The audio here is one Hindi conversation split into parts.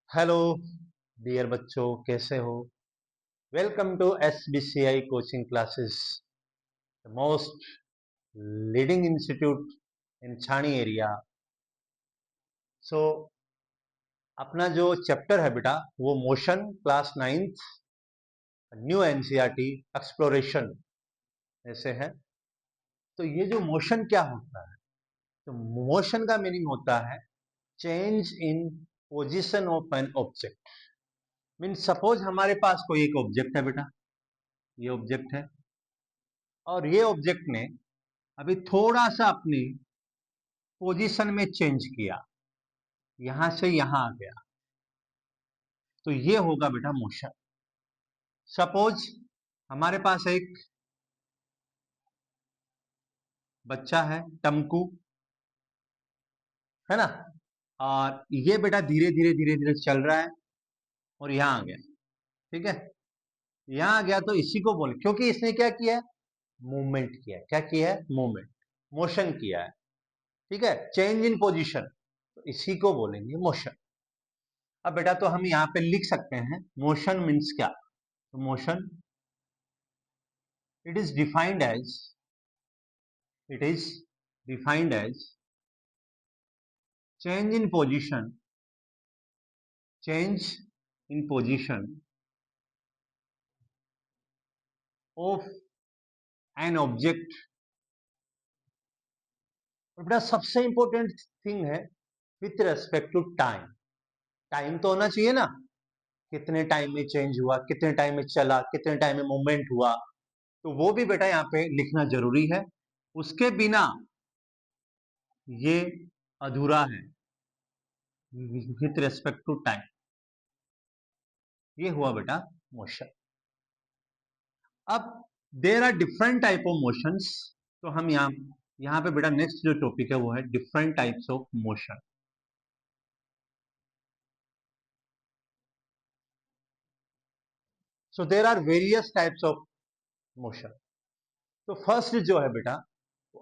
हेलो डियर बच्चों, कैसे हो? Welcome to SBCI coaching classes, the most leading institute in Chhani area. So अपना जो चैप्टर है बेटा, वो motion class 9th new NCERT exploration ऐसे है। तो ये जो मोशन क्या होता है? तो मोशन का मीनिंग होता है change in position of an object. Mean suppose हमारे पास कोई एक ऑब्जेक्ट है बेटा, ये ऑब्जेक्ट है और ये ऑब्जेक्ट ने अभी थोड़ा सा अपनी पोजीशन में चेंज किया, यहां से यहां आ गया, तो ये होगा बेटा मोशन। सपोज हमारे पास एक बच्चा है टमकू, है ना, और ये बेटा धीरे धीरे धीरे धीरे चल रहा है और यहां आ गया। ठीक है, यहां आ गया तो इसी को बोल, क्योंकि इसने क्या किया है? मूवमेंट किया है। क्या किया है? मूवमेंट, मोशन किया है। ठीक है, चेंज इन पोजीशन, तो इसी को बोलेंगे मोशन। अब बेटा तो हम यहां पे लिख सकते हैं मोशन मीन्स क्या। तो motion it is defined as it is defined as change in position, change in position of an object। और बेटा सबसे इंपॉर्टेंट थिंग है with respect to time. Time तो होना चाहिए ना, कितने टाइम में चेंज हुआ, कितने टाइम में चला, कितने टाइम में मूवमेंट हुआ, तो वो भी बेटा यहाँ पे लिखना जरूरी है। उसके बिना ये अधूरा है, विथ रेस्पेक्ट टू टाइम। ये हुआ बेटा मोशन। अब there are different type of motions. तो हम यहाँ पे बेटा नेक्स्ट जो टॉपिक है वो है different types of motion. So there are various types of motion. तो फर्स्ट जो है बेटा,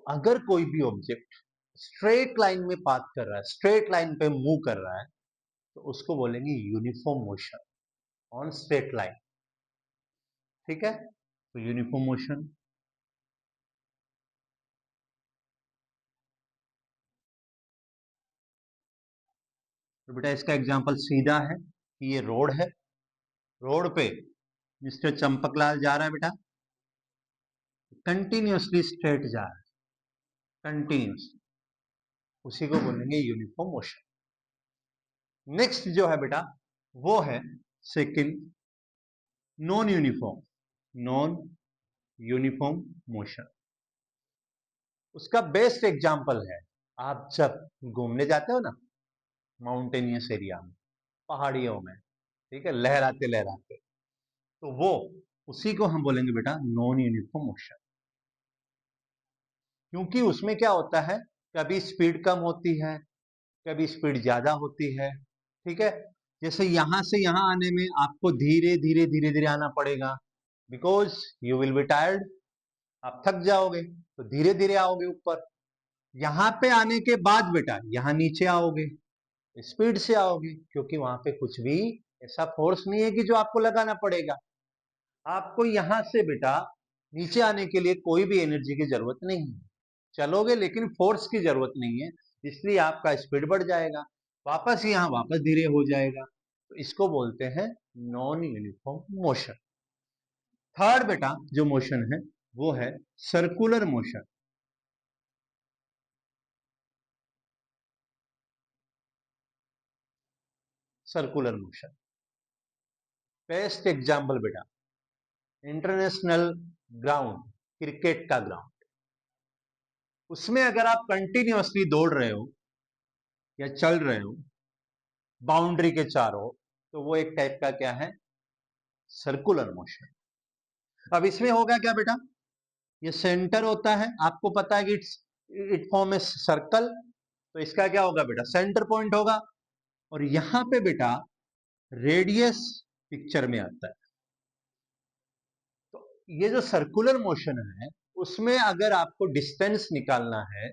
अगर कोई भी ऑब्जेक्ट स्ट्रेट लाइन में पाथ कर रहा है, स्ट्रेट लाइन पे मूव कर रहा है, तो उसको बोलेंगे uniform motion on straight line. ठीक है, तो यूनिफॉर्म मोशन। तो बेटा इसका एग्जांपल सीधा है कि ये रोड है, रोड पे मिस्टर चंपकलाल जा रहा है बेटा, कंटिन्यूअसली स्ट्रेट जा रहा है, कंटिन्यूस, उसी को बोलेंगे यूनिफॉर्म मोशन। नेक्स्ट जो है बेटा वो है second non uniform, non uniform motion. उसका बेस्ट एग्जांपल है आप जब घूमने जाते हो ना माउंटेनियस एरिया में, पहाड़ियों में, ठीक है, लहराते लहराते, तो वो उसी को हम बोलेंगे बेटा नॉन यूनिफॉर्म मोशन। क्योंकि उसमें क्या होता है, कभी स्पीड कम होती है, कभी स्पीड ज्यादा होती है। ठीक है, जैसे यहां से यहां आने में आपको धीरे धीरे धीरे धीरे आना पड़ेगा, because you will be tired, आप थक जाओगे, तो धीरे धीरे आओगे ऊपर। यहां पे आने के बाद बेटा यहां नीचे आओगे, स्पीड से आओगे, क्योंकि वहां पे कुछ भी ऐसा फोर्स नहीं है कि जो आपको लगाना पड़ेगा। आपको यहां से बेटा नीचे आने के लिए कोई भी एनर्जी की जरूरत नहीं है, चलोगे लेकिन फोर्स की जरूरत नहीं है, इसलिए आपका स्पीड बढ़ जाएगा, वापस यहाँ वापस धीरे हो जाएगा। तो इसको बोलते हैं नॉन यूनिफॉर्म मोशन। थर्ड बेटा जो मोशन है वो है circular motion. Circular motion best example बेटा इंटरनेशनल ग्राउंड, क्रिकेट का ग्राउंड, उसमें अगर आप कंटिन्यूअसली दौड़ रहे हो या चल रहे हो बाउंड्री के चारों, तो वो एक टाइप का क्या है? Circular motion. अब इसमें होगा क्या बेटा, ये सेंटर होता है, आपको पता है कि इट फॉर्म ए सर्कल, तो इसका क्या होगा बेटा? सेंटर पॉइंट होगा, और यहां पे बेटा रेडियस पिक्चर में आता है। तो ये जो सर्कुलर मोशन है उसमें अगर आपको डिस्टेंस निकालना है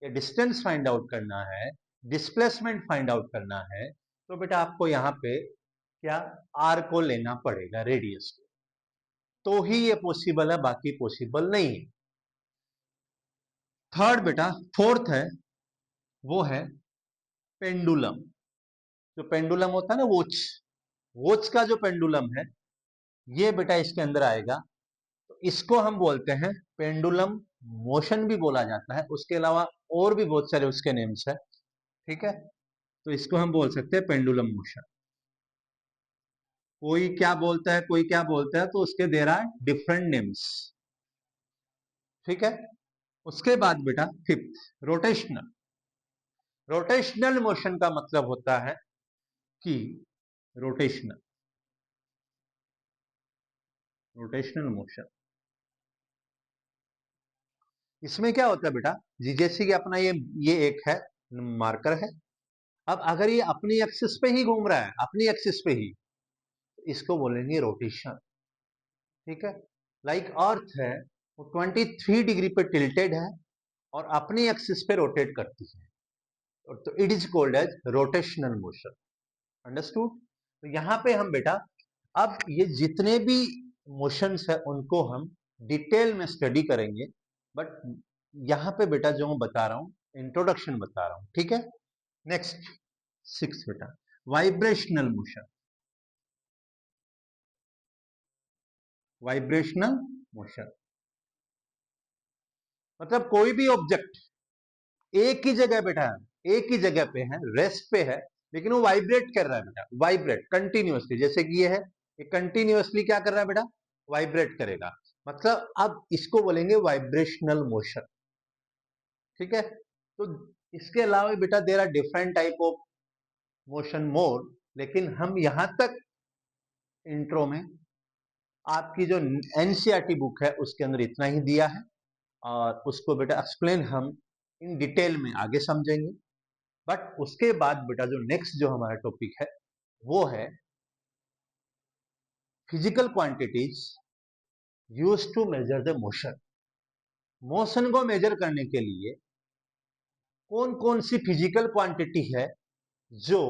या डिस्टेंस फाइंड आउट करना है, डिस्प्लेसमेंट फाइंड आउट करना है, तो बेटा आपको यहाँ पे क्या आर को लेना पड़ेगा, रेडियस को, तो ही ये पॉसिबल है, बाकी पॉसिबल नहीं है। थर्ड बेटा, फोर्थ है, वो है पेंडुलम। जो पेंडुलम होता है ना, वॉच, वॉच का जो पेंडुलम है, ये बेटा इसके अंदर आएगा। तो इसको हम बोलते हैं पेंडुलम मोशन भी बोला जाता है, उसके अलावा और भी बहुत सारे उसके नेम्स है, ठीक है। तो इसको हम बोल सकते हैं पेंडुलम मोशन। कोई क्या बोलता है, कोई क्या बोलता है, तो उसके देर आर डिफरेंट नेम्स, ठीक है। उसके बाद बेटा फिफ्थ, रोटेशनल। रोटेशनल मोशन का मतलब होता है कि रोटेशनल रोटेशनल मोशन, इसमें क्या होता है बेटा जी, जैसे कि अपना ये एक है मार्कर है। अब अगर ये अपनी एक्सिस पे ही घूम रहा है, अपनी एक्सिस पे ही, तो इसको बोलेंगे रोटेशन, ठीक है। लाइक अर्थ है, वो 23 डिग्री पे टिल्टेड है और अपनी एक्सिस पे रोटेट करती है, तो it is called as rotational motion. Understood. तो यहाँ पे हम बेटा अब ये जितने भी मोशंस है उनको हम डिटेल में स्टडी करेंगे, बट यहाँ पे बेटा जो मैं बता रहा हूँ, इंट्रोडक्शन बता रहा हूँ, ठीक है। नेक्स्ट, सिक्स बेटा, वाइब्रेशनल मोशन। वाइब्रेशनल मोशन मतलब कोई भी ऑब्जेक्ट एक ही जगह बैठा है, एक ही जगह पे है, रेस्ट पे है, लेकिन वो वाइब्रेट कर रहा है बेटा, वाइब्रेट कंटिन्यूअसली। जैसे कि ये है, ये कंटिन्यूअसली क्या कर रहा है बेटा, वाइब्रेट करेगा। मतलब अब इसको बोलेंगे वाइब्रेशनल मोशन, ठीक है। तो इसके अलावा बेटा there are different type of motion mode, लेकिन हम यहां तक इंट्रो में आपकी जो एनसीईआरटी बुक है उसके अंदर इतना ही दिया है, और उसको बेटा एक्सप्लेन हम इन डिटेल में आगे समझेंगे। बट उसके बाद बेटा जो नेक्स्ट जो हमारा टॉपिक है वो है physical quantities used to measure the motion. Motion को मेजर करने के लिए कौन कौन सी फिजिकल क्वांटिटी है जो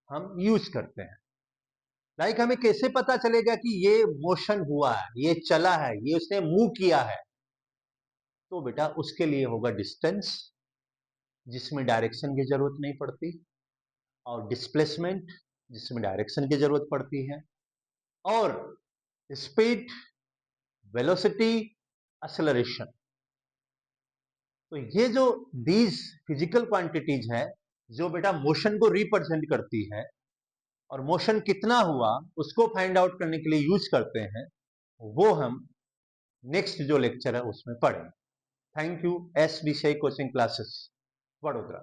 हम यूज करते हैं। लाइक हमें कैसे पता चलेगा कि ये मोशन हुआ है, ये चला है, ये उसने मूव किया है। तो बेटा उसके लिए होगा डिस्टेंस, जिसमें डायरेक्शन की जरूरत नहीं पड़ती, और डिस्प्लेसमेंट, जिसमें डायरेक्शन की जरूरत पड़ती है, और स्पीड, वेलोसिटी, एक्सेलरेशन। तो ये जो दीज फिजिकल क्वांटिटीज है जो बेटा मोशन को रिप्रेजेंट करती है, और मोशन कितना हुआ उसको फाइंड आउट करने के लिए यूज करते हैं, वो हम नेक्स्ट जो लेक्चर है उसमें पढ़ेंगे। Thank you. एस विषय कोचिंग क्लासेस, वडोदरा।